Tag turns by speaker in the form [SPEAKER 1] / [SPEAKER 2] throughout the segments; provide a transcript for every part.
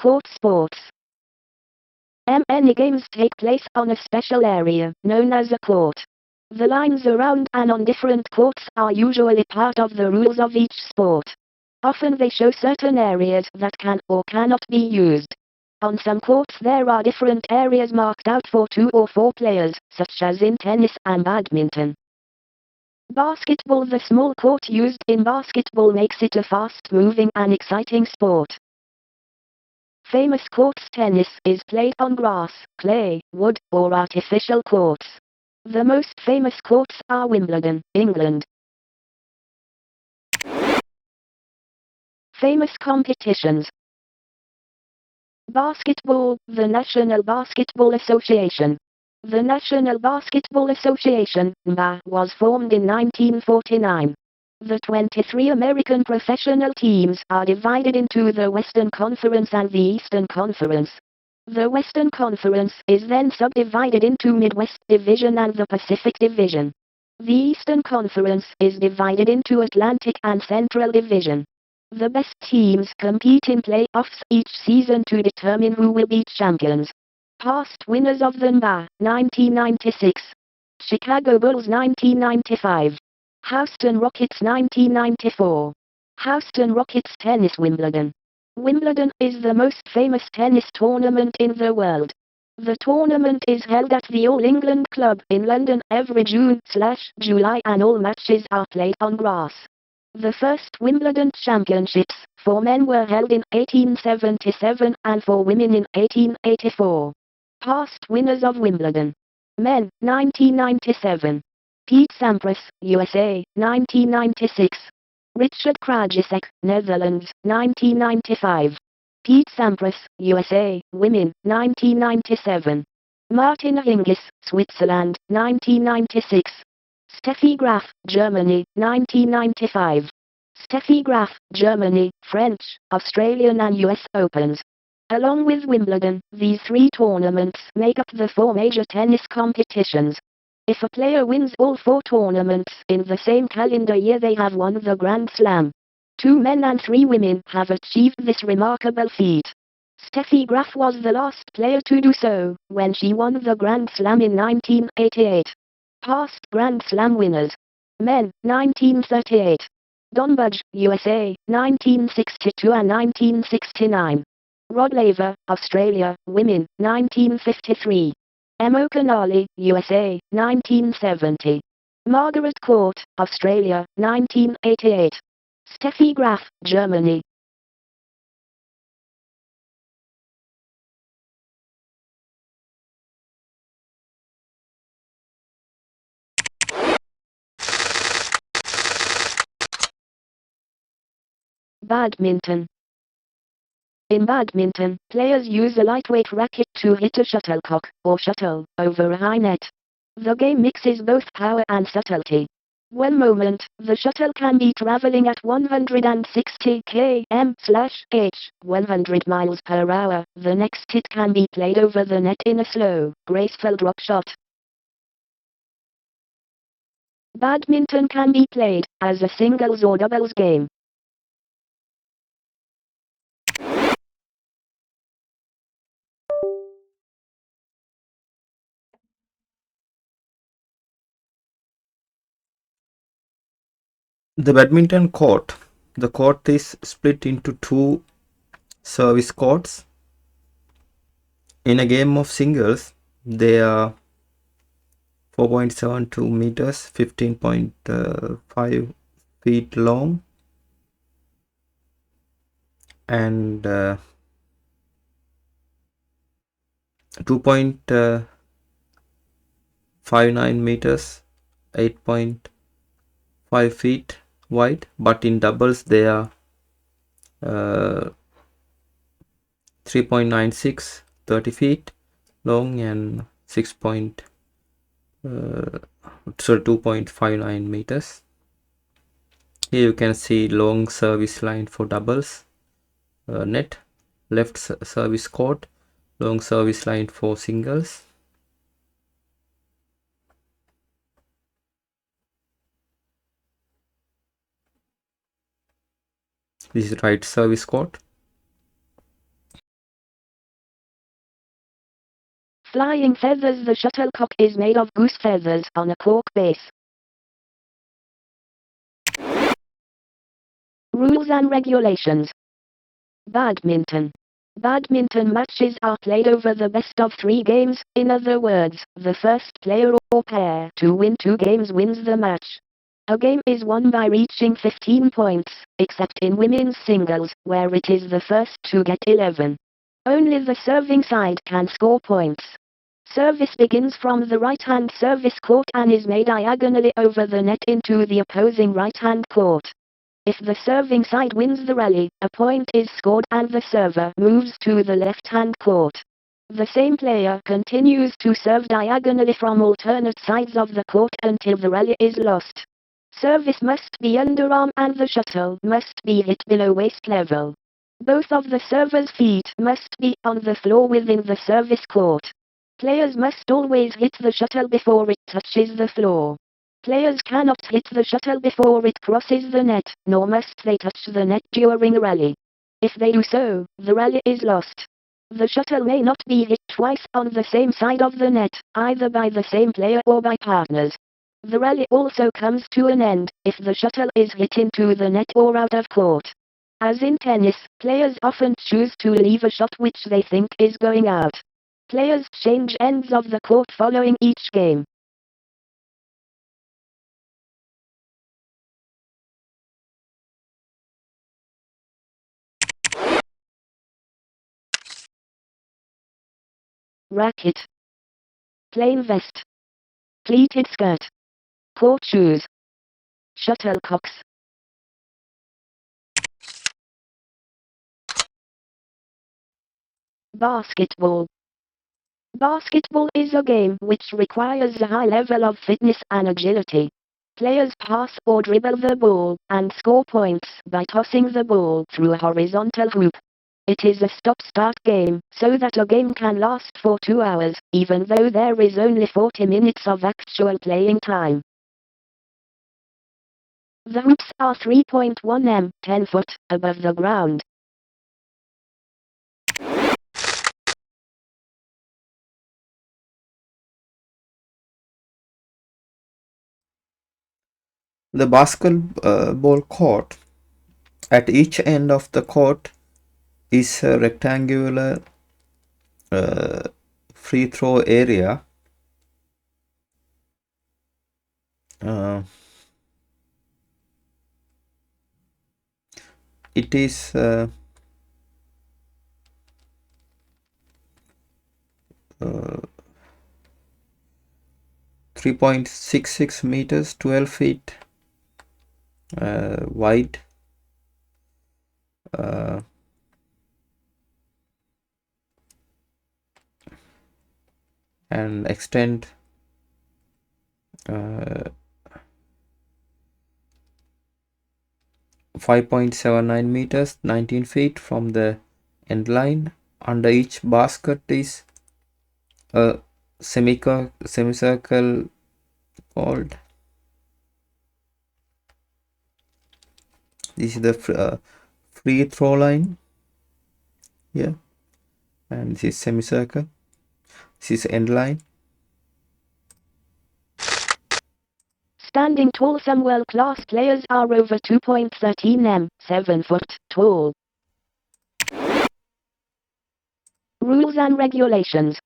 [SPEAKER 1] court sports. Many games take place on a special area, known as a court. The lines around and on different courts are usually part of the rules of each sport. Often they show certain areas that can or cannot be used. On some courts there are different areas marked out for 2 or 4 players, such as in tennis and badminton. Basketball. The small court used in basketball makes it a fast-moving and exciting sport. Famous courts. Tennis is played on grass, clay, wood, or artificial courts. The most famous courts are Wimbledon, England. Famous competitions. Basketball. The National Basketball Association. The National Basketball Association, NBA, was formed in 1949. The 23 American professional teams are divided into the Western Conference and the Eastern Conference. The Western Conference is then subdivided into Midwest Division and the Pacific Division. The Eastern Conference is divided into Atlantic and Central Division. The best teams compete in playoffs each season to determine who will be champions. Past winners of the NBA: 1996, Chicago Bulls 1995, Houston Rockets 1994. Houston Rockets. Tennis. Wimbledon. Wimbledon is the most famous tennis tournament in the world. The tournament is held at the All England Club in London every June/July and all matches are played on grass. The first Wimbledon Championships for men were held in 1877 and for women in 1884. Past winners of Wimbledon. Men, 1997. Pete Sampras, USA, 1996. Richard Krajicek, Netherlands, 1995. Pete Sampras, USA, women, 1997. Martina Hingis, Switzerland, 1996. Steffi Graf, Germany, 1995. Steffi Graf, Germany, French, Australian and US Opens. Along with Wimbledon, these 3 tournaments make up the 4 major tennis competitions. If a player wins all 4 tournaments in the same calendar year, they have won the Grand Slam. 2 men and 3 women have achieved this remarkable feat. Steffi Graf was the last player to do so, when she won the Grand Slam in 1988. Past Grand Slam winners. Men, 1938. Don Budge, USA, 1962 and 1969. Rod Laver, Australia, women, 1953. Emma Canali, USA, 1970. Margaret Court, Australia, 1988. Steffi Graf, Germany. Badminton. In badminton, players use a lightweight racket to hit a shuttlecock, or shuttle, over a high net. The game mixes both power and subtlety. One moment, the shuttle can be traveling at 160 km/h, 100 miles per hour, the next it can be played over the net in a slow, graceful drop shot. Badminton can be played as a singles or doubles game.
[SPEAKER 2] The badminton court. The court is split into 2 service courts. In a game of singles, they are 4.72 meters, 15.5 feet long, and 2.59 meters, 8.5 feet wide. But in doubles they are 3.96, 30 feet long, and 2.59 meters. Here you can see long service line for doubles, net, left service court, long service line for singles. This is right service court.
[SPEAKER 1] Flying feathers. The shuttlecock is made of goose feathers on a cork base. Rules and regulations. Badminton. Badminton matches are played over the best of 3 games, in other words, the first player or pair to win 2 games wins the match. A game is won by reaching 15 points, except in women's singles, where it is the first to get 11. Only the serving side can score points. Service begins from the right-hand service court and is made diagonally over the net into the opposing right-hand court. If the serving side wins the rally, a point is scored and the server moves to the left-hand court. The same player continues to serve diagonally from alternate sides of the court until the rally is lost. Service must be underarm and the shuttle must be hit below waist level. Both of the server's feet must be on the floor within the service court. Players must always hit the shuttle before it touches the floor. Players cannot hit the shuttle before it crosses the net, nor must they touch the net during a rally. If they do so, the rally is lost. The shuttle may not be hit twice on the same side of the net, either by the same player or by partners. The rally also comes to an end if the shuttle is hit into the net or out of court. As in tennis, players often choose to leave a shot which they think is going out. Players change ends of the court following each game. Racket. Plain vest. Pleated skirt. Court shoes. Shuttlecocks. Basketball. Basketball is a game which requires a high level of fitness and agility. Players pass or dribble the ball and score points by tossing the ball through a horizontal hoop. It is a stop-start game, so that a game can last for 2 hours, even though there is only 40 minutes of actual playing time. The hoops are 3.1 m, 10 foot, above the ground.
[SPEAKER 2] The basketball court. At each end of the court is a rectangular free throw area. It is 3.66 meters, 12 feet wide. And extend 5.79 meters, 19 feet from the end line. Under each basket is a semicircle called. This is the free throw line here, and this is semicircle. This is end line.
[SPEAKER 1] Standing tall. Some world-class players are over 2.13 m, 7 foot, tall. Rules and regulations.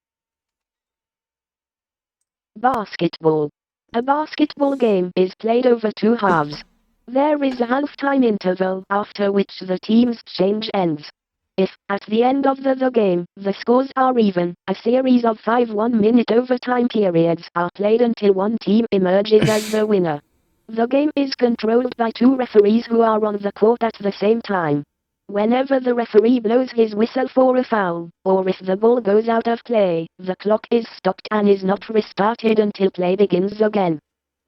[SPEAKER 1] Basketball. A basketball game is played over 2 halves. There is a halftime interval after which the teams change ends. If, at the end of the game, the scores are even, a series of 5 one-minute overtime periods are played until one team emerges as the winner. The game is controlled by 2 referees who are on the court at the same time. Whenever the referee blows his whistle for a foul, or if the ball goes out of play, the clock is stopped and is not restarted until play begins again.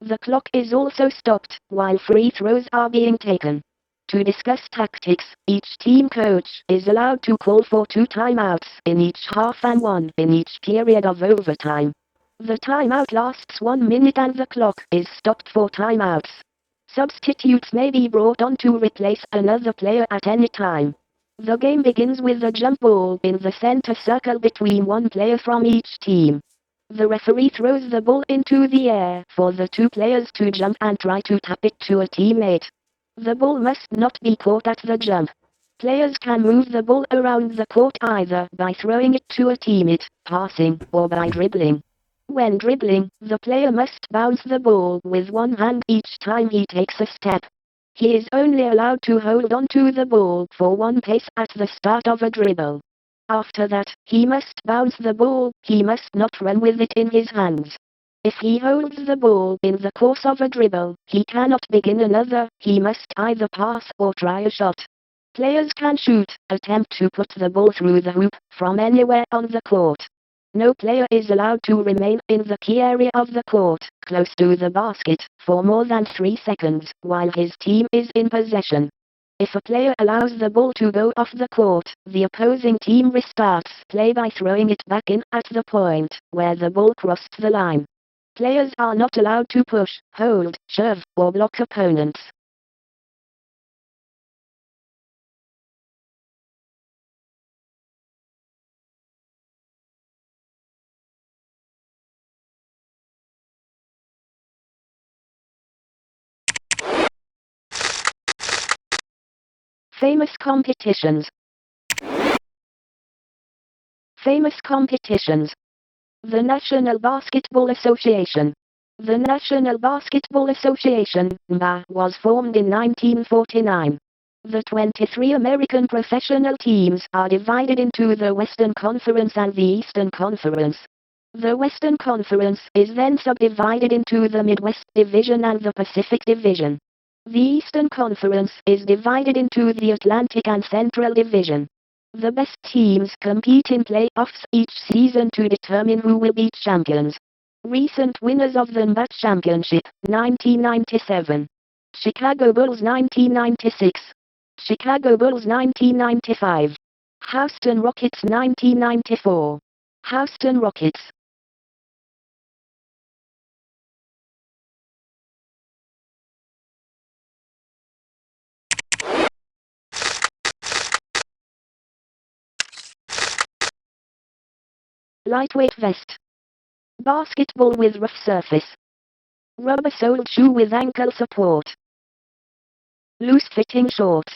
[SPEAKER 1] The clock is also stopped while free throws are being taken. To discuss tactics, each team coach is allowed to call for 2 timeouts in each half and 1 in each period of overtime. The timeout lasts 1 minute and the clock is stopped for timeouts. Substitutes may be brought on to replace another player at any time. The game begins with a jump ball in the center circle between one player from each team. The referee throws the ball into the air for the two players to jump and try to tap it to a teammate. The ball must not be caught at the jump. Players can move the ball around the court either by throwing it to a teammate, passing, or by dribbling. When dribbling, the player must bounce the ball with one hand each time he takes a step. He is only allowed to hold on to the ball for one pace at the start of a dribble. After that, he must bounce the ball, he must not run with it in his hands. If he holds the ball in the course of a dribble, he cannot begin another, he must either pass or try a shot. Players can shoot, attempt to put the ball through the hoop, from anywhere on the court. No player is allowed to remain in the key area of the court, close to the basket, for more than 3 seconds, while his team is in possession. If a player allows the ball to go off the court, the opposing team restarts play by throwing it back in at the point where the ball crossed the line. Players are not allowed to push, hold, shove, or block opponents. Famous competitions. Famous competitions. The National Basketball Association. The National Basketball Association, NBA, was formed in 1949. The 23 American professional teams are divided into the Western Conference and the Eastern Conference. The Western Conference is then subdivided into the Midwest Division and the Pacific Division. The Eastern Conference is divided into the Atlantic and Central Division. The best teams compete in playoffs each season to determine who will be champions. Recent winners of the NBA Championship, 1997. Chicago Bulls 1996. Chicago Bulls 1995. Houston Rockets 1994. Houston Rockets. Lightweight vest. Basketball with rough surface. Rubber-soled shoe with ankle support. Loose-fitting shorts.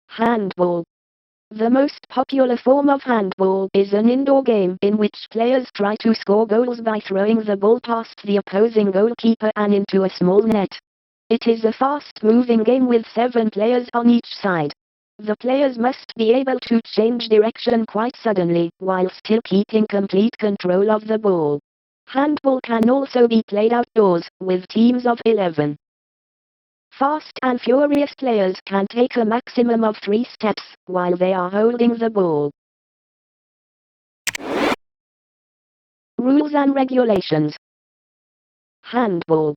[SPEAKER 1] Handball. The most popular form of handball is an indoor game in which players try to score goals by throwing the ball past the opposing goalkeeper and into a small net. It is a fast-moving game with 7 players on each side. The players must be able to change direction quite suddenly, while still keeping complete control of the ball. Handball can also be played outdoors, with teams of 11. Fast and furious players can take a maximum of 3 steps, while they are holding the ball. Rules and regulations. Handball.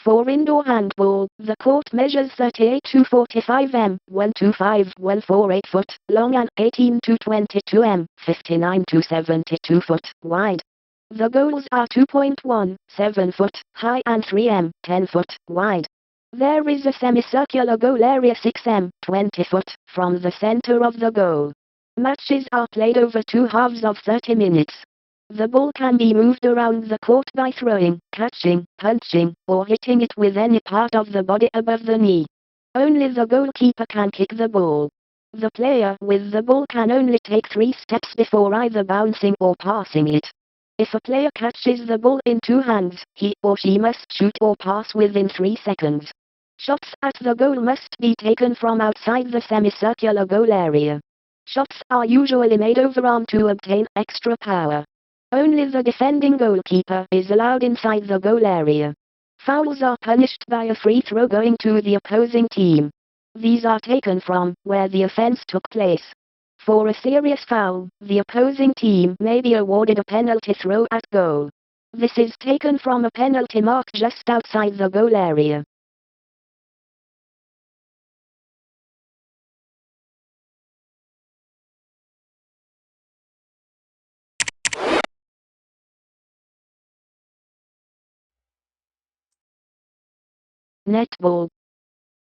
[SPEAKER 1] For indoor handball, the court measures 38 to 45 m, 125-148 foot, long and 18 to 22 m, 59 to 72 foot, wide. The goals are 2.1, 7 foot, high and 3 m, 10 foot, wide. There is a semicircular goal area 6 m, 20 foot, from the center of the goal. Matches are played over 2 halves of 30 minutes. The ball can be moved around the court by throwing, catching, punching, or hitting it with any part of the body above the knee. Only the goalkeeper can kick the ball. The player with the ball can only take 3 steps before either bouncing or passing it. If a player catches the ball in 2 hands, he or she must shoot or pass within 3 seconds. Shots at the goal must be taken from outside the semicircular goal area. Shots are usually made overarm to obtain extra power. Only the defending goalkeeper is allowed inside the goal area. Fouls are punished by a free throw going to the opposing team. These are taken from where the offense took place. For a serious foul, the opposing team may be awarded a penalty throw at goal. This is taken from a penalty mark just outside the goal area. Netball.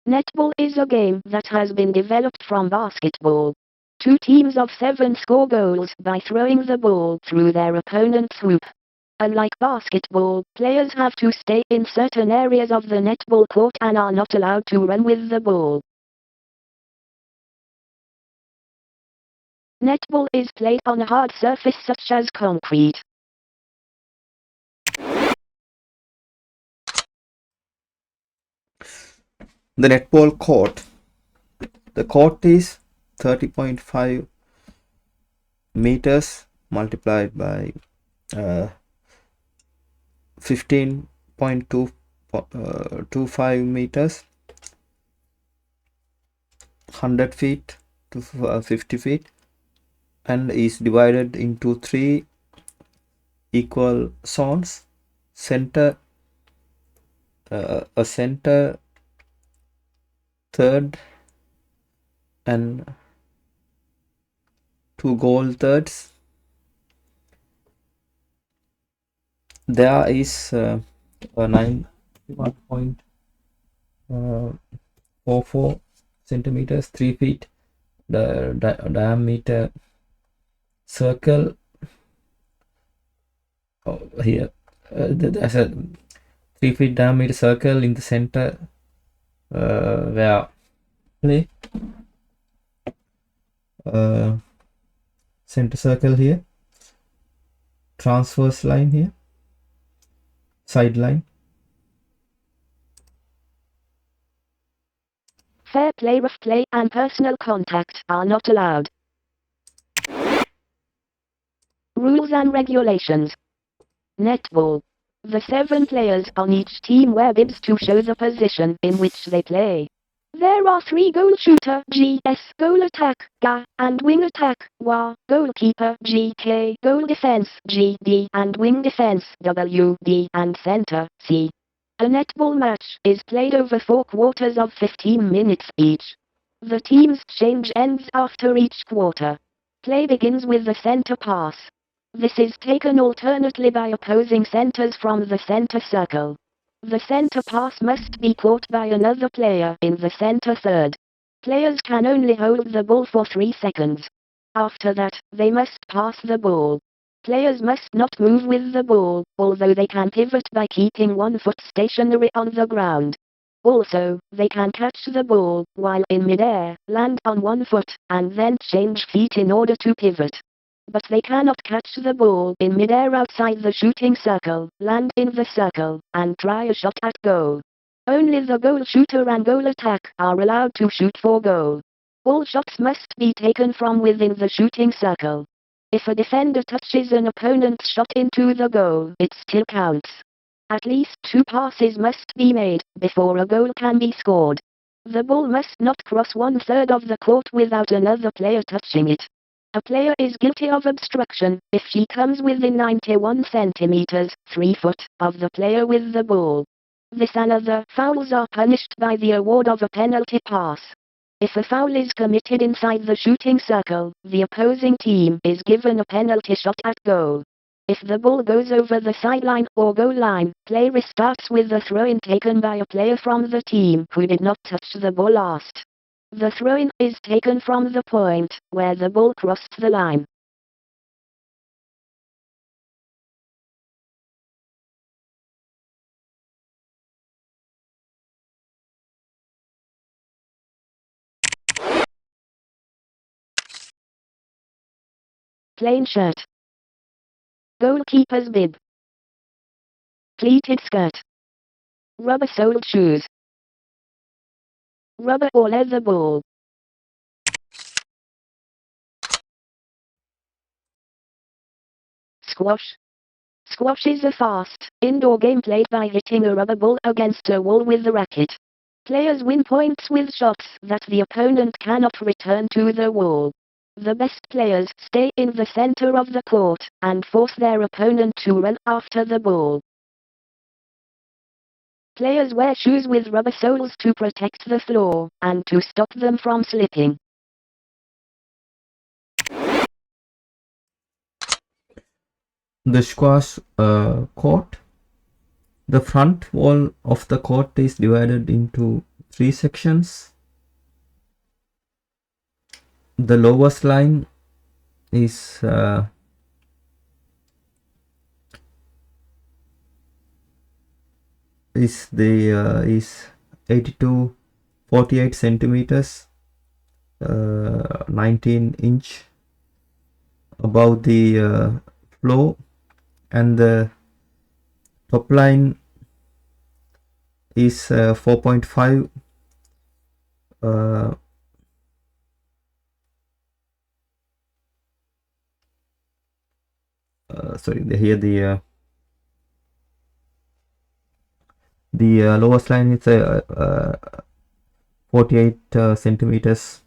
[SPEAKER 1] Netball is a game that has been developed from basketball. Two teams of 7 score goals by throwing the ball through their opponent's hoop. Unlike basketball, players have to stay in certain areas of the netball court and are not allowed to run with the ball. Netball is played on a hard surface such as concrete.
[SPEAKER 2] The netball court. The court is 30.5 meters multiplied by 15.25 meters, 100 feet to 50 feet, and is divided into 3 equal zones. Center, a center, third, and 2 goal thirds. There is a 91.44 centimeters, 3 feet the diameter circle. Here there's a 3 feet diameter circle in the center where play center circle here, transverse line here, sideline.
[SPEAKER 1] Fair play, rough play, and personal contact are not allowed. Rules and regulations. Netball. The 7 players on each team wear bibs to show the position in which they play. There are 3 goal shooter GS, goal attack GA, and wing attack WA, goalkeeper GK, goal defense GD, and wing defense WD, and center C. A netball match is played over 4 quarters of 15 minutes each. The teams change ends after each quarter. Play begins with the center pass. This is taken alternately by opposing centers from the center circle. The center pass must be caught by another player in the center third. Players can only hold the ball for 3 seconds. After that, they must pass the ball. Players must not move with the ball, although they can pivot by keeping one foot stationary on the ground. Also, they can catch the ball while in midair, land on one foot, and then change feet in order to pivot. But they cannot catch the ball in midair outside the shooting circle, land in the circle, and try a shot at goal. Only the goal shooter and goal attack are allowed to shoot for goal. All shots must be taken from within the shooting circle. If a defender touches an opponent's shot into the goal, it still counts. At least 2 passes must be made before a goal can be scored. The ball must not cross 1/3 of the court without another player touching it. A player is guilty of obstruction if she comes within 91 centimeters, 3 foot, of the player with the ball. This and other fouls are punished by the award of a penalty pass. If a foul is committed inside the shooting circle, the opposing team is given a penalty shot at goal. If the ball goes over the sideline or goal line, play restarts with the throw-in taken by a player from the team who did not touch the ball last. The throw-in is taken from the point where the ball crossed the line. Plain shirt. Goalkeeper's bib. Pleated skirt. Rubber-soled shoes. Rubber or leather ball. Squash. Squash is a fast, indoor game played by hitting a rubber ball against a wall with the racket. Players win points with shots that the opponent cannot return to the wall. The best players stay in the center of the court and force their opponent to run after the ball. Players wear shoes with rubber soles to protect the floor and to stop them from slipping.
[SPEAKER 2] The squash court. The front wall of the court is divided into 3 sections. The lowest line is 82-48 centimeters, 19-inch above the floor, and the top line is 4.5 sorry, here the lowest line is 48 centimeters,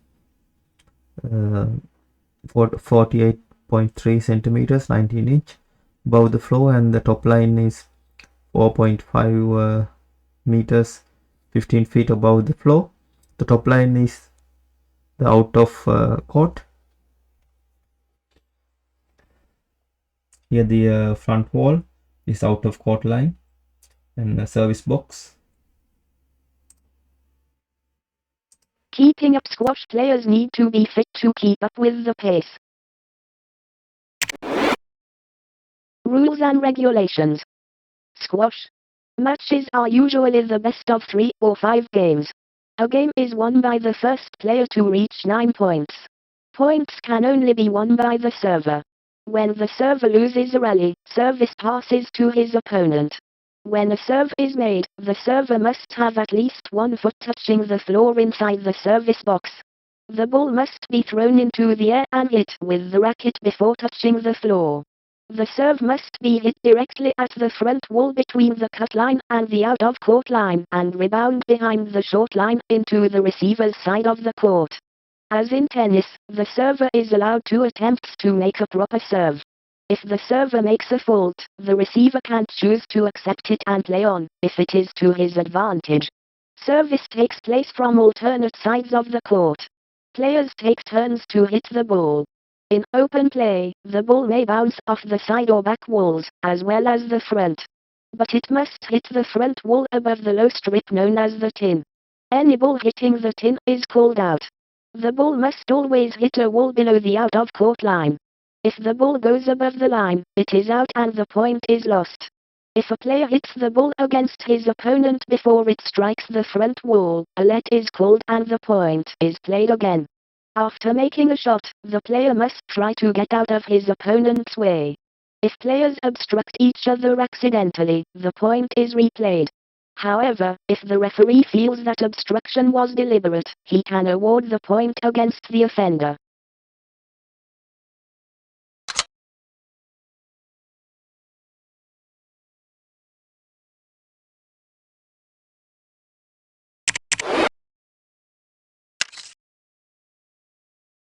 [SPEAKER 2] 48.3 centimeters, 19-inch above the floor, and the top line is 4.5 meters, 15 feet above the floor. The top line is the out of court. Here the front wall is out of court line, and a service box.
[SPEAKER 1] Keeping up squash, players need to be fit to keep up with the pace. Rules and regulations. Squash matches are usually the best of 3 or 5 games. A game is won by the first player to reach 9 points. Points can only be won by the server. When the server loses a rally, service passes to his opponent. When a serve is made, the server must have at least 1 foot touching the floor inside the service box. The ball must be thrown into the air and hit with the racket before touching the floor. The serve must be hit directly at the front wall between the cut line and the out-of-court line and rebound behind the short line into the receiver's side of the court. As in tennis, the server is allowed 2 attempts to make a proper serve. If the server makes a fault, the receiver can choose to accept it and play on, if it is to his advantage. Service takes place from alternate sides of the court. Players take turns to hit the ball. In open play, the ball may bounce off the side or back walls, as well as the front. But it must hit the front wall above the low strip known as the tin. Any ball hitting the tin is called out. The ball must always hit a wall below the out-of-court line. If the ball goes above the line, it is out and the point is lost. If a player hits the ball against his opponent before it strikes the front wall, a let is called and the point is played again. After making a shot, the player must try to get out of his opponent's way. If players obstruct each other accidentally, the point is replayed. However, if the referee feels that obstruction was deliberate, he can award the point against the offender.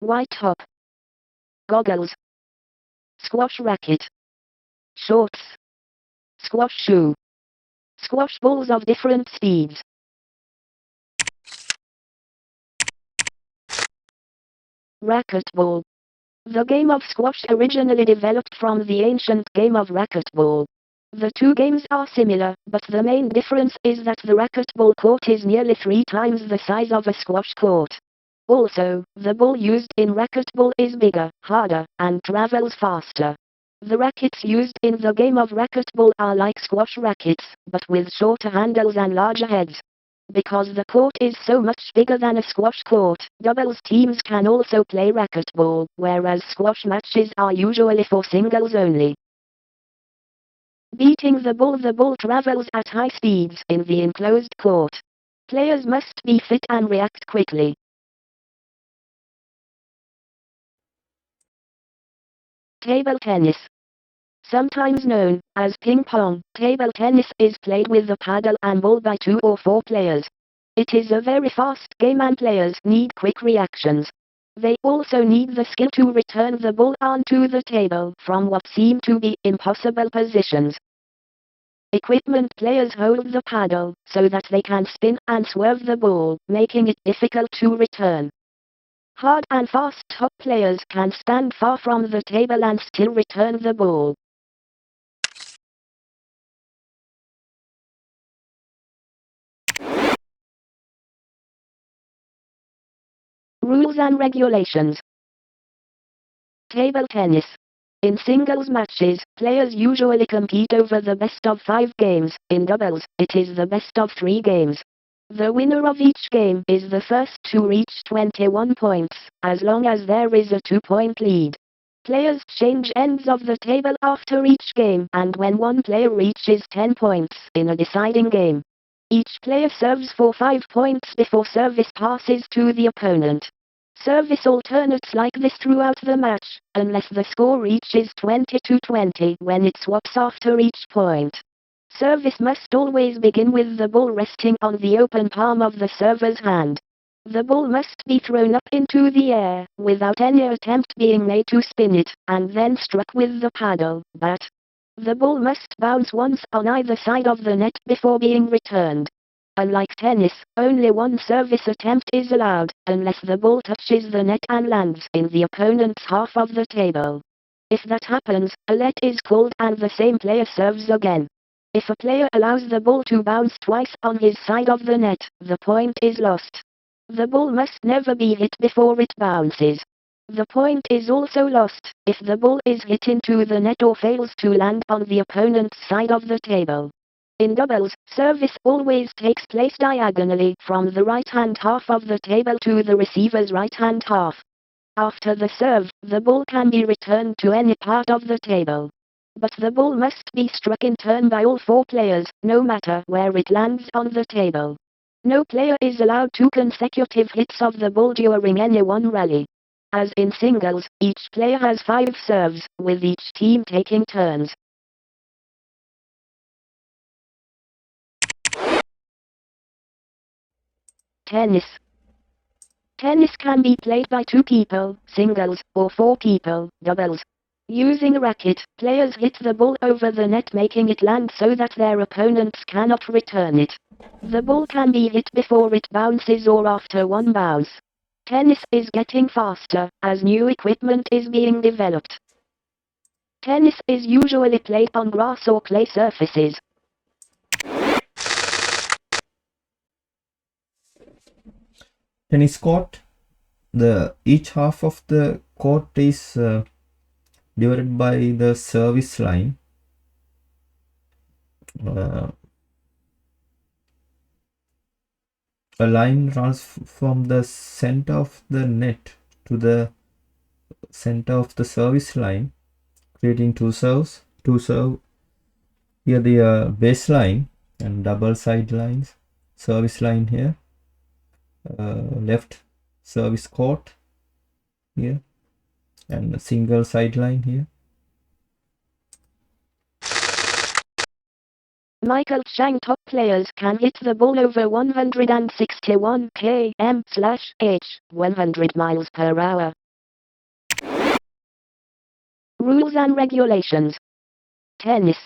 [SPEAKER 1] White top. Goggles. Squash racket. Shorts. Squash shoe. Squash balls of different speeds. Racquetball. The game of squash originally developed from the ancient game of racquetball. The 2 games are similar, but the main difference is that the racquetball court is nearly 3 times the size of a squash court. Also, the ball used in racquetball is bigger, harder, and travels faster. The rackets used in the game of racquetball are like squash rackets, but with shorter handles and larger heads. Because the court is so much bigger than a squash court, doubles teams can also play racquetball, whereas squash matches are usually for singles only. Beating the ball travels at high speeds in the enclosed court. Players must be fit and react quickly. Table tennis. Sometimes known as ping pong, table tennis is played with a paddle and ball by 2 or 4 players. It is a very fast game and players need quick reactions. They also need the skill to return the ball onto the table from what seem to be impossible positions. Equipment players hold the paddle so that they can spin and swerve the ball, making it difficult to return. Hard and fast top players can stand far from the table and still return the ball. Rules and regulations. Table tennis. In singles matches, players usually compete over the best of 5 games. In doubles, it is the best of 3 games. The winner of each game is the first to reach 21 points, as long as there is a 2-point lead. Players change ends of the table after each game and when one player reaches 10 points in a deciding game. Each player serves for 5 points before service passes to the opponent. Service alternates like this throughout the match, unless the score reaches 20-20 when it swaps after each point. Service must always begin with the ball resting on the open palm of the server's hand. The ball must be thrown up into the air, without any attempt being made to spin it, and then struck with the paddle, bat. The ball must bounce once on either side of the net before being returned. Unlike tennis, only one service attempt is allowed, unless the ball touches the net and lands in the opponent's half of the table. If that happens, a let is called and the same player serves again. If a player allows the ball to bounce twice on his side of the net, the point is lost. The ball must never be hit before it bounces. The point is also lost if the ball is hit into the net or fails to land on the opponent's side of the table. In doubles, service always takes place diagonally from the right-hand half of the table to the receiver's right-hand half. After the serve, the ball can be returned to any part of the table. But the ball must be struck in turn by all 4 players, no matter where it lands on the table. No player is allowed 2 consecutive hits of the ball during any one rally. As in singles, each player has 5 serves, with each team taking turns. Tennis. Tennis can be played by 2 people, singles, or 4 people, doubles. Using a racket, players hit the ball over the net making it land so that their opponents cannot return it. The ball can be hit before it bounces or after one bounce. Tennis is getting faster, as new equipment is being developed. Tennis is usually played on grass or clay surfaces.
[SPEAKER 2] Tennis court. Each half of the court is divided by the service line. A line runs from the center of the net to the center of the service line, creating 2 serves. Here the baseline and double side lines. Service line here, left service court here, and a single sideline here.
[SPEAKER 1] Michael Chang top players can hit the ball over 161 km/h, 100 miles per hour. Rules and regulations. Tennis.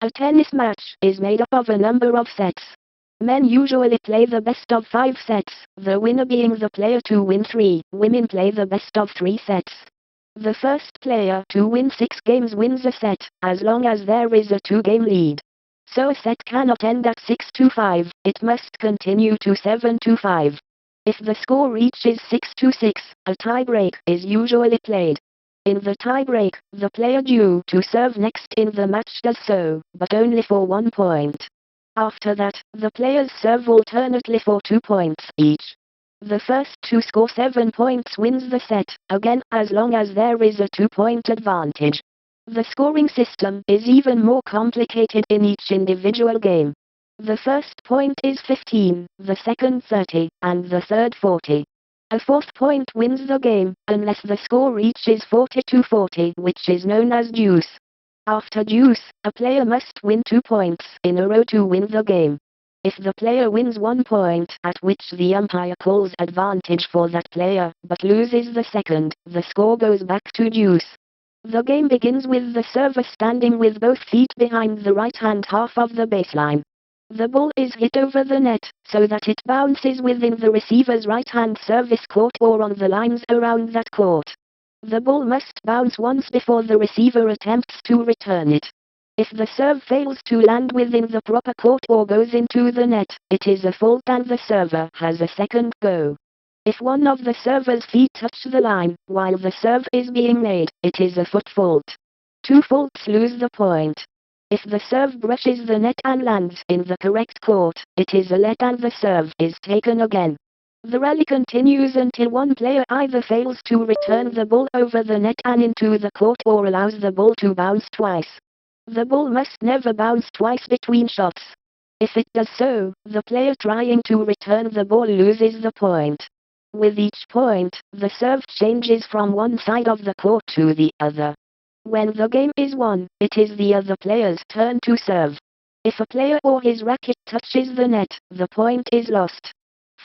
[SPEAKER 1] A tennis match is made up of a number of sets. Men usually play the best of 5 sets, the winner being the player to win 3. Women play the best of 3 sets. The first player to win 6 games wins a set, as long as there is a 2-game lead. So a set cannot end at 6-5, it must continue to 7-5. If the score reaches 6-6, a tiebreak is usually played. In the tiebreak, the player due to serve next in the match does so, but only for 1 point. After that, the players serve alternately for 2 points each. The first to score 7 points wins the set, again, as long as there is a 2-point advantage. The scoring system is even more complicated in each individual game. The first point is 15, the second 30, and the third 40. A 4th point wins the game, unless the score reaches 40-40, which is known as deuce. After deuce, a player must win 2 points in a row to win the game. If the player wins 1 point at which the umpire calls advantage for that player, but loses the second, the score goes back to deuce. The game begins with the server standing with both feet behind the right-hand half of the baseline. The ball is hit over the net, so that it bounces within the receiver's right-hand service court or on the lines around that court. The ball must bounce once before the receiver attempts to return it. If the serve fails to land within the proper court or goes into the net, it is a fault and the server has a second go. If one of the server's feet touch the line while the serve is being made, it is a foot fault. 2 faults lose the point. If the serve brushes the net and lands in the correct court, it is a let and the serve is taken again. The rally continues until one player either fails to return the ball over the net and into the court or allows the ball to bounce twice. The ball must never bounce twice between shots. If it does so, the player trying to return the ball loses the point. With each point, the serve changes from one side of the court to the other. When the game is won, it is the other player's turn to serve. If a player or his racket touches the net, the point is lost.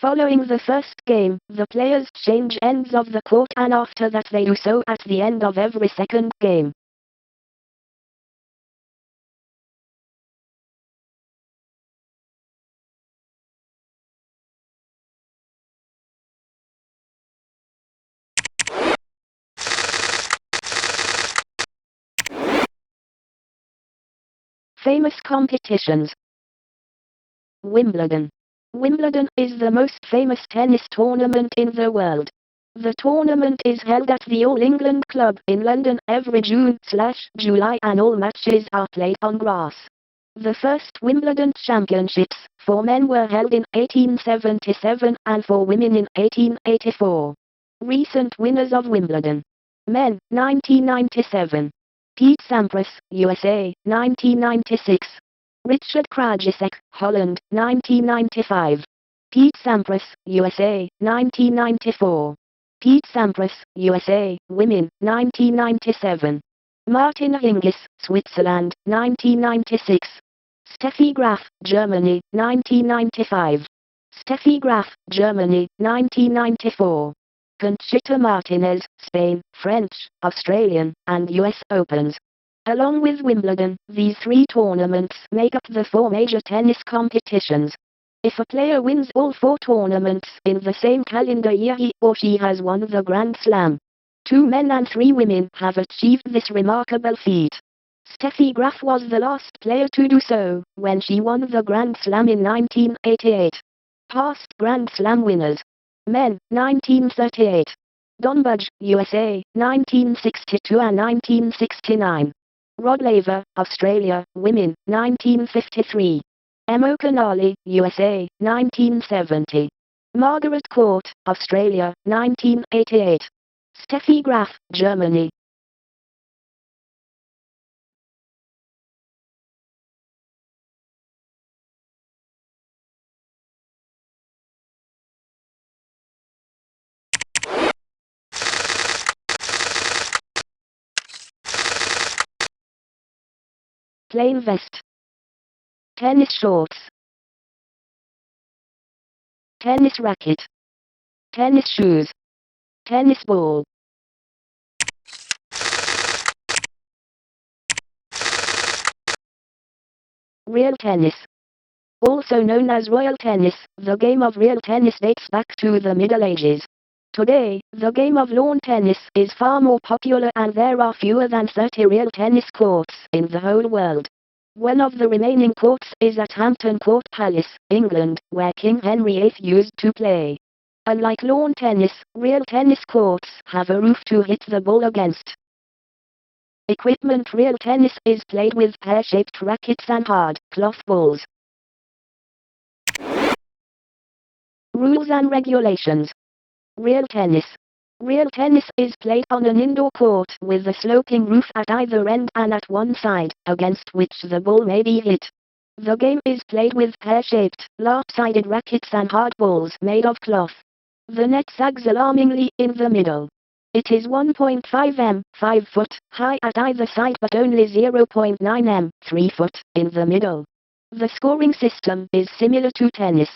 [SPEAKER 1] Following the first game, the players change ends of the court and after that they do so at the end of every second game. Famous competitions. Wimbledon. Wimbledon is the most famous tennis tournament in the world. The tournament is held at the All England Club in London every June/July and all matches are played on grass. The first Wimbledon Championships for men were held in 1877 and for women in 1884. Recent winners of Wimbledon. Men, 1997. Pete Sampras, USA, 1996. Richard Krajicek, Holland, 1995. Pete Sampras, USA, 1994. Pete Sampras, USA, Women, 1997. Martina Hingis, Switzerland, 1996. Steffi Graf, Germany, 1995. Steffi Graf, Germany, 1994. Conchita Martinez, Spain, French, Australian, and US Opens. Along with Wimbledon, these 3 tournaments make up the 4 major tennis competitions. If a player wins all 4 tournaments in the same calendar year, he or she has won the Grand Slam. 2 men and 3 women have achieved this remarkable feat. Steffi Graf was the last player to do so, when she won the Grand Slam in 1988. Past Grand Slam winners. Men, 1938. Don Budge, USA, 1962 and 1969. Rod Laver, Australia, Women, 1953. Emma Canali, USA, 1970. Margaret Court, Australia, 1988. Steffi Graf, Germany. Plain vest. Tennis shorts. Tennis racket. Tennis shoes. Tennis ball. Real tennis. Also known as royal tennis, the game of real tennis dates back to the Middle Ages. Today, the game of lawn tennis is far more popular and there are fewer than 30 real tennis courts in the whole world. One of the remaining courts is at Hampton Court Palace, England, where King Henry VIII used to play. Unlike lawn tennis, real tennis courts have a roof to hit the ball against. Equipment. Real tennis is played with pear-shaped rackets and hard, cloth balls. Rules and regulations. Real tennis. Real tennis is played on an indoor court with a sloping roof at either end and at one side, against which the ball may be hit. The game is played with pear-shaped, lopsided rackets and hard balls made of cloth. The net sags alarmingly in the middle. It is 1.5 m, 5 foot, high at either side but only 0.9 m, 3 foot, in the middle. The scoring system is similar to tennis.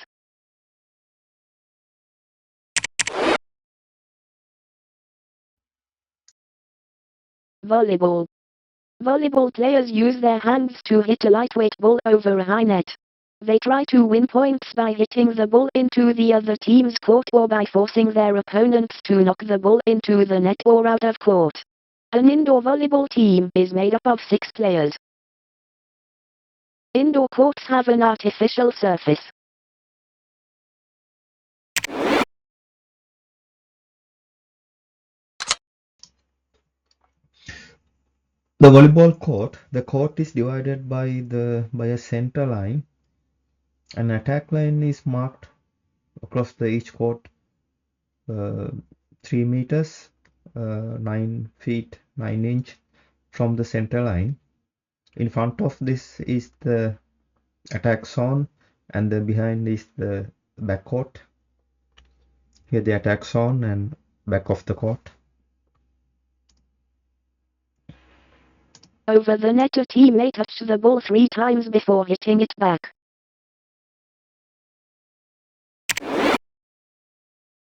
[SPEAKER 1] Volleyball. Volleyball players use their hands to hit a lightweight ball over a high net. They try to win points by hitting the ball into the other team's court or by forcing their opponents to knock the ball into the net or out of court. An indoor volleyball team is made up of 6 players. Indoor courts have an artificial surface.
[SPEAKER 2] The volleyball court, the court is divided by a center line. An attack line is marked across each court, 3 meters, 9 feet 9 inch from the center line. In front of this is the attack zone, and then behind is the back court. Here the attack zone and back of the court.
[SPEAKER 1] Over the net, a team may touch the ball 3 times before hitting it back.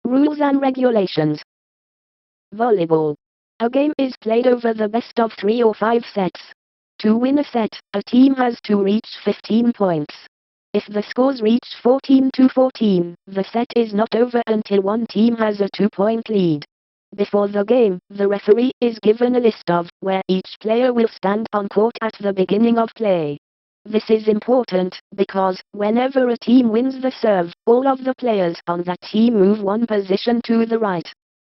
[SPEAKER 1] Rules and regulations. Volleyball. A game is played over the best of 3 or 5 sets. To win a set, a team has to reach 15 points. If the scores reach 14-14, the set is not over until one team has a 2-point lead. Before the game, the referee is given a list of where each player will stand on court at the beginning of play. This is important, because, whenever a team wins the serve, all of the players on that team move one position to the right.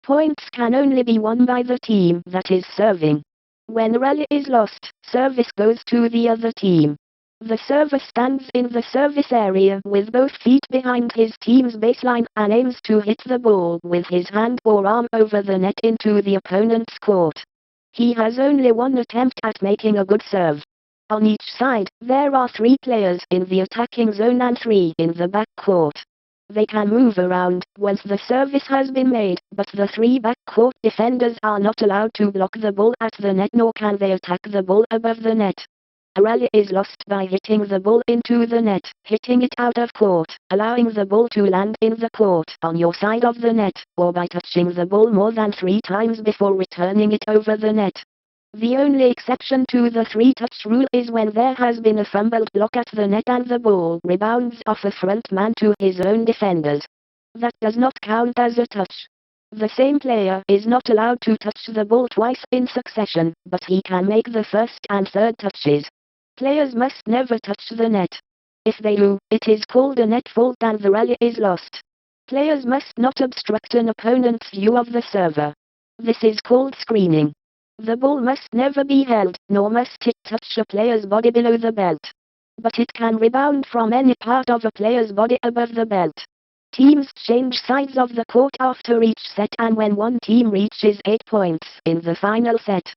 [SPEAKER 1] Points can only be won by the team that is serving. When a rally is lost, service goes to the other team. The server stands in the service area with both feet behind his team's baseline and aims to hit the ball with his hand or arm over the net into the opponent's court. He has only one attempt at making a good serve. On each side, there are 3 players in the attacking zone and 3 in the back court. They can move around once the service has been made, but the 3 back court defenders are not allowed to block the ball at the net, nor can they attack the ball above the net. A rally is lost by hitting the ball into the net, hitting it out of court, allowing the ball to land in the court on your side of the net, or by touching the ball more than 3 times before returning it over the net. The only exception to the 3-touch rule is when there has been a fumbled block at the net and the ball rebounds off a front man to his own defenders. That does not count as a touch. The same player is not allowed to touch the ball twice in succession, but he can make the first and third touches. Players must never touch the net. If they do, it is called a net fault and the rally is lost. Players must not obstruct an opponent's view of the server. This is called screening. The ball must never be held, nor must it touch a player's body below the belt. But it can rebound from any part of a player's body above the belt. Teams change sides of the court after each set and when one team reaches 8 points in the final set.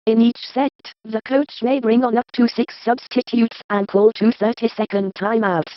[SPEAKER 1] In each set, the coach may bring on up to 6 substitutes and call 2 30-second timeouts.